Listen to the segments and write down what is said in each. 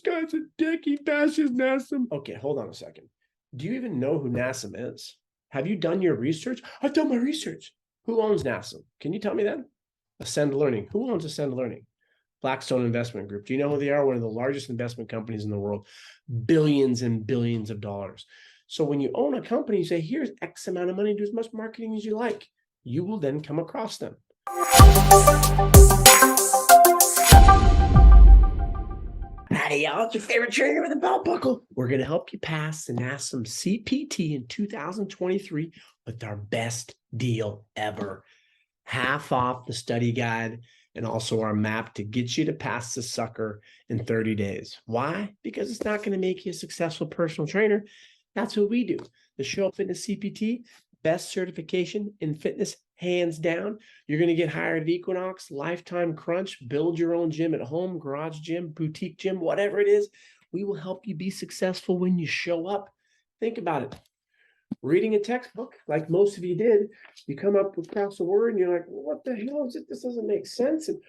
guy's a dick. He bashes NASM. Okay, hold on a second. Do you even know who NASM is? Have you done your research? I've done my research. Who owns NASM? Can you tell me that? Ascend Learning. Who owns Ascend Learning? Blackstone Investment Group. Do you know who they are? One of the largest investment companies in the world. Billions and billions of dollars. So when you own a company, you say, here's X amount of money, do as much marketing as you like. You will then come across them. Howdy, y'all. It's your favorite trainer with a belt buckle. We're going to help you pass the NASM-CPT in 2023 with our best deal ever. Half off the study guide and also our map to get you to pass the sucker in 30 days. Why? Because it's not going to make you a successful personal trainer. That's what we do. The Show Up Fitness CPT, best certification in fitness, hands down. You're going to get hired at Equinox, Lifetime Crunch, build your own gym at home, garage gym, boutique gym, whatever it is. We will help you be successful when you show up. Think about it. Reading a textbook, like most of you did, you come up across a word and you're like, well, what the hell is it? This doesn't make sense. And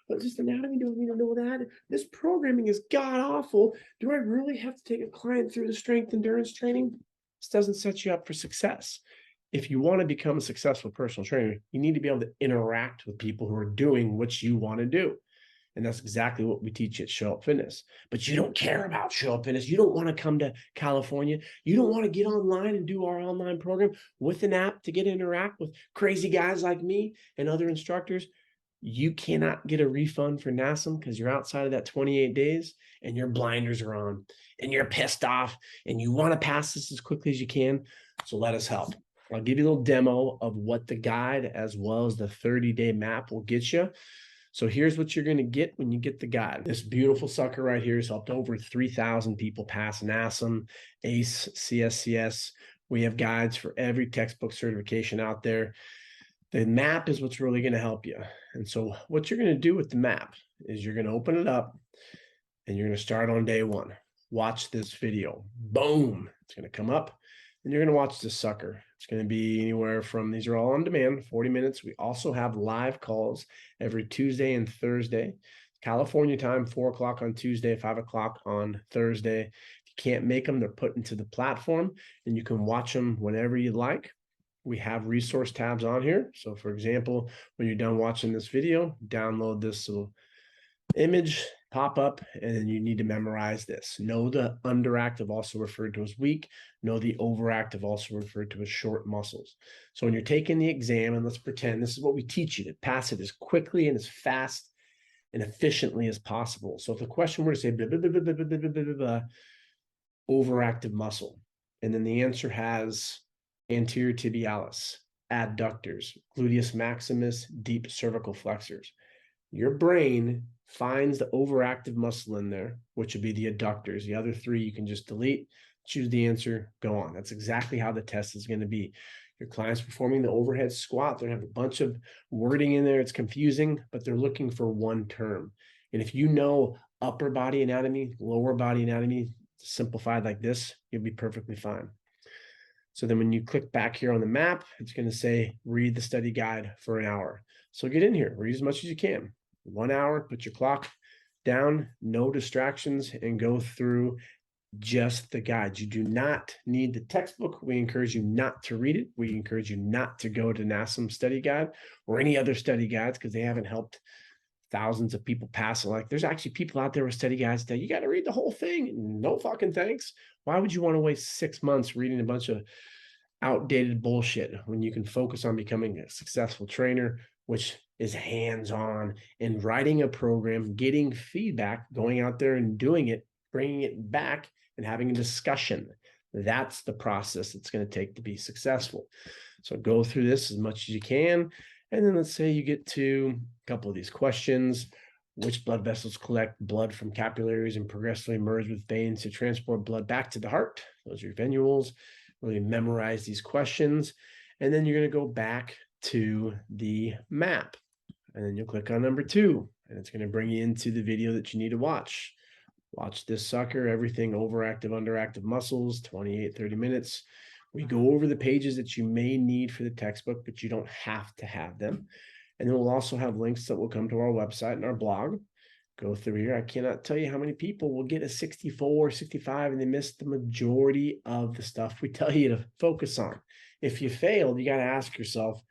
but just anatomy, do I need to know that? This programming is god awful. Do I really have to take a client through the strength endurance training? This doesn't set you up for success. If you want to become a successful personal trainer, you need to be able to interact with people who are doing what you want to do. And that's exactly what we teach at Show Up Fitness. But you don't care about Show Up Fitness. You don't want to come to California. You don't want to get online and do our online program with an app to get to interact with crazy guys like me and other instructors. You cannot get a refund for NASM because you're outside of that 28 days and your blinders are on and you're pissed off and you want to pass this as quickly as you can. So let us help. I'll give you a little demo of what the guide as well as the 30-day map will get you. So here's what you're going to get when you get the guide. This beautiful sucker right here has helped over 3,000 people pass NASM, ACE, CSCS. We have guides for every textbook certification out there. The map is what's really going to help you. And so what you're going to do with the map is you're going to open it up and you're going to start on day one. Watch this video. Boom. It's going to come up and you're going to watch this sucker. It's going to be anywhere from, these are all on demand, 40 minutes. We also have live calls every Tuesday and Thursday. California time, 4 o'clock on Tuesday, 5 o'clock on Thursday. If you can't make them, they're put into the platform and you can watch them whenever you like. We have resource tabs on here. So for example, when you're done watching this video, download this little image, pop up, and then you need to memorize this. Know the underactive, also referred to as weak. Know the overactive, also referred to as short muscles. So when you're taking the exam, and let's pretend this is what we teach you, to pass it as quickly and as fast and efficiently as possible. So if the question were to say blah, blah, blah, blah, blah, blah, blah, blah, blah, overactive muscle, and then the answer has anterior tibialis, adductors, gluteus maximus, deep cervical flexors. Your brain finds the overactive muscle in there, which would be the adductors. The other three you can just delete, choose the answer, go on. That's exactly how the test is going to be. Your client's performing the overhead squat. They're going to have a bunch of wording in there. It's confusing, but they're looking for one term. And if you know upper body anatomy, lower body anatomy, simplified like this, you'll be perfectly fine. So then when you click back here on the map, it's going to say, read the study guide for an hour. So get in here, read as much as you can. 1 hour, put your clock down, no distractions, and go through just the guide. You do not need the textbook. We encourage you not to read it. We encourage you not to go to NASM study guide or any other study guides because they haven't helped thousands of people pass. Like there's actually people out there with study guides that you got to read the whole thing. No fucking thanks. Why would you want to waste 6 months reading a bunch of outdated bullshit when you can focus on becoming a successful trainer, which is hands-on and writing a program, getting feedback, going out there and doing it, bringing it back and having a discussion. That's the process it's going to take to be successful. So go through this as much as you can. And then let's say you get to a couple of these questions. Which blood vessels collect blood from capillaries and progressively merge with veins to transport blood back to the heart? Those are your venules. Really memorize these questions. And then you're going to go back to the map. And then you'll click on number 2. And it's going to bring you into the video that you need to watch. Watch this sucker, everything overactive, underactive muscles, 28, 30 minutes. We go over the pages that you may need for the textbook, but you don't have to have them. And then we'll also have links that will come to our website and our blog. Go through here. I cannot tell you how many people will get a 64, 65, and they miss the majority of the stuff we tell you to focus on. If you failed, you got to ask yourself,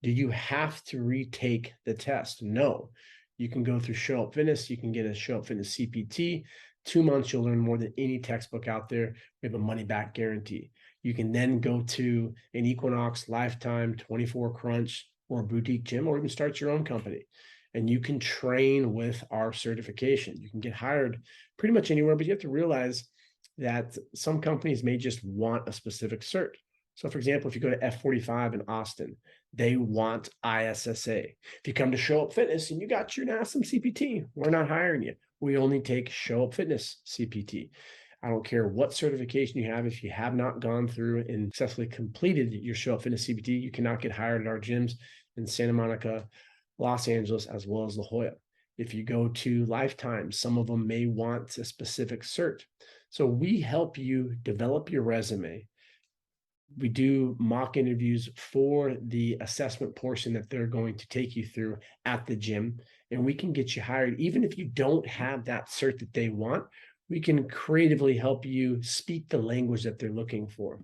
do you have to retake the test? No. You can go through Show Up Fitness. You can get a Show Up Fitness CPT. 2 months, you'll learn more than any textbook out there. We have a money-back guarantee. You can then go to an Equinox, Lifetime, 24 Crunch, or a boutique gym, or even start your own company. And you can train with our certification. You can get hired pretty much anywhere, but you have to realize that some companies may just want a specific cert. So for example, if you go to F45 in Austin, they want ISSA. If you come to Show Up Fitness and you got your NASM-CPT, we're not hiring you. We only take Show Up Fitness CPT. I don't care what certification you have. If you have not gone through and successfully completed your Show Up Fitness CPT, you cannot get hired at our gyms in Santa Monica, Los Angeles, as well as La Jolla. If you go to Lifetime, some of them may want a specific cert. So we help you develop your resume. We do mock interviews for the assessment portion that they're going to take you through at the gym, and we can get you hired. Even if you don't have that cert that they want, we can creatively help you speak the language that they're looking for.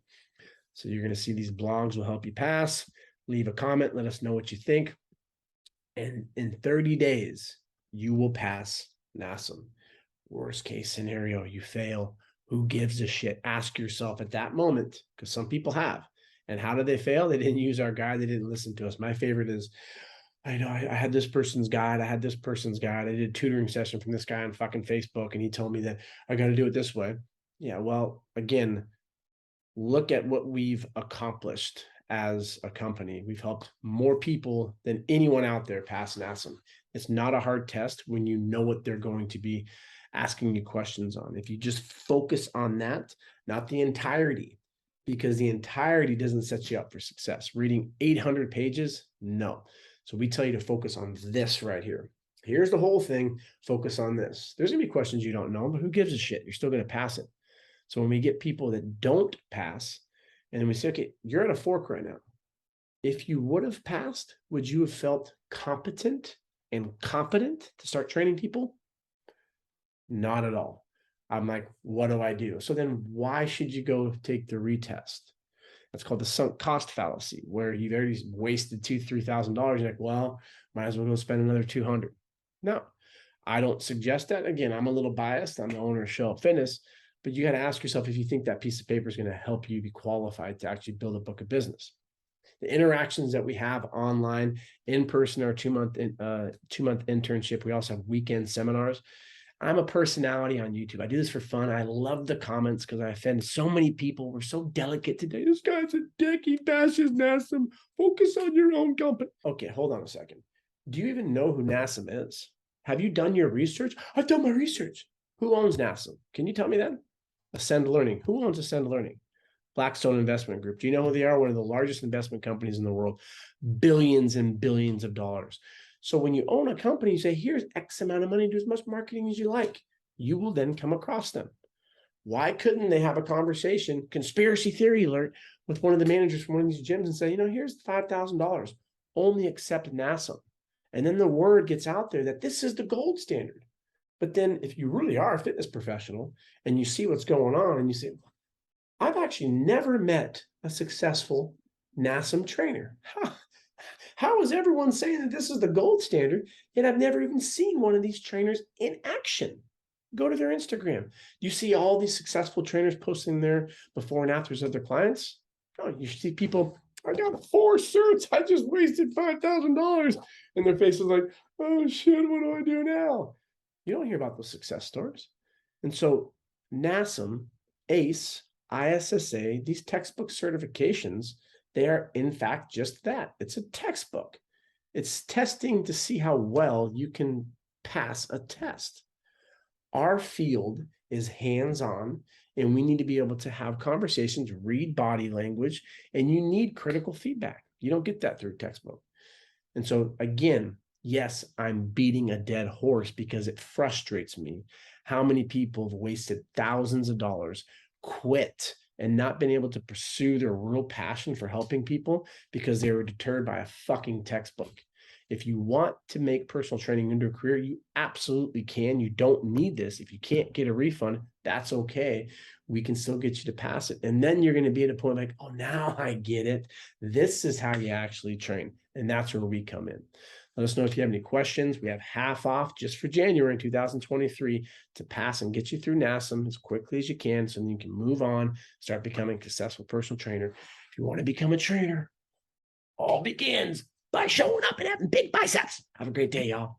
So you're going to see these blogs will help you pass. Leave a comment, let us know what you think. And in 30 days, you will pass NASM. Worst case scenario, you fail. Who gives a shit? Ask yourself at that moment, because some people have. And how did they fail? They didn't use our guide. They didn't listen to us. My favorite is, I had this person's guide. I had this person's guide. I did a tutoring session from this guy on fucking Facebook, and he told me that I got to do it this way. Yeah, well, again, look at what we've accomplished as a company. We've helped more people than anyone out there pass NASM. It's not a hard test when you know what they're going to be asking you questions on. If you just focus on that, not the entirety, because the entirety doesn't set you up for success. Reading 800 pages, no. So we tell you to focus on this right here. Here's the whole thing. Focus on this. There's going to be questions you don't know, but who gives a shit? You're still going to pass it. So when we get people that don't pass, and then we say, okay, you're at a fork right now. If you would have passed, would you have felt competent and competent to start training people? Not at all. I'm like, what do I do? So then why should you go take the retest? That's called the sunk cost fallacy, where you've already wasted $2,000-$3,000. You're like, well, might as well go spend another $200. No, I don't suggest that. Again, I'm a little biased. I'm the owner of Show Up Fitness, but you got to ask yourself if you think that piece of paper is going to help you be qualified to actually build a book of business. The interactions that we have online, in person, our two-month internship. We also have weekend seminars. I'm a personality on YouTube. I do this for fun. I love the comments because I offend so many people. We're so delicate today. This guy's a dick. He bashes NASM. Focus on your own company. Okay, hold on a second. Do you even know who NASM is? Have you done your research? I've done my research. Who owns NASM? Can you tell me that? Ascend Learning. Who owns Ascend Learning? Blackstone Investment Group. Do you know who they are? One of the largest investment companies in the world. Billions and billions of dollars. So when you own a company, you say, here's X amount of money, do as much marketing as you like. You will then come across them. Why couldn't they have a conversation, conspiracy theory alert, with one of the managers from one of these gyms and say, here's $5,000, only accept NASM. And then the word gets out there that this is the gold standard. But then if you really are a fitness professional and you see what's going on and you say, I've actually never met a successful NASM trainer. How is everyone saying that this is the gold standard, yet I've never even seen one of these trainers in action? Go to their Instagram. You see all these successful trainers posting their before and afters of their clients. Oh, you see people, I got 4 certs. I just wasted $5,000. And their face is like, oh shit, what do I do now? You don't hear about those success stories. And so NASM, ACE, ISSA, these textbook certifications, they are in fact just that. It's a textbook. It's testing to see how well you can pass a test. Our field is hands-on, and we need to be able to have conversations, read body language, and you need critical feedback. You don't get that through a textbook. And so again, yes, I'm beating a dead horse because it frustrates me how many people have wasted thousands of dollars, quit, and not been able to pursue their real passion for helping people because they were deterred by a fucking textbook. If you want to make personal training into a career, you absolutely can. You don't need this. If you can't get a refund, that's okay. We can still get you to pass it. And then you're going to be at a point like, oh, now I get it. This is how you actually train. And that's where we come in. Let us know if you have any questions. We have half off just for January in 2023 to pass and get you through NASM as quickly as you can so then you can move on, start becoming a successful personal trainer. If you want to become a trainer, all begins by showing up and having big biceps. Have a great day, y'all.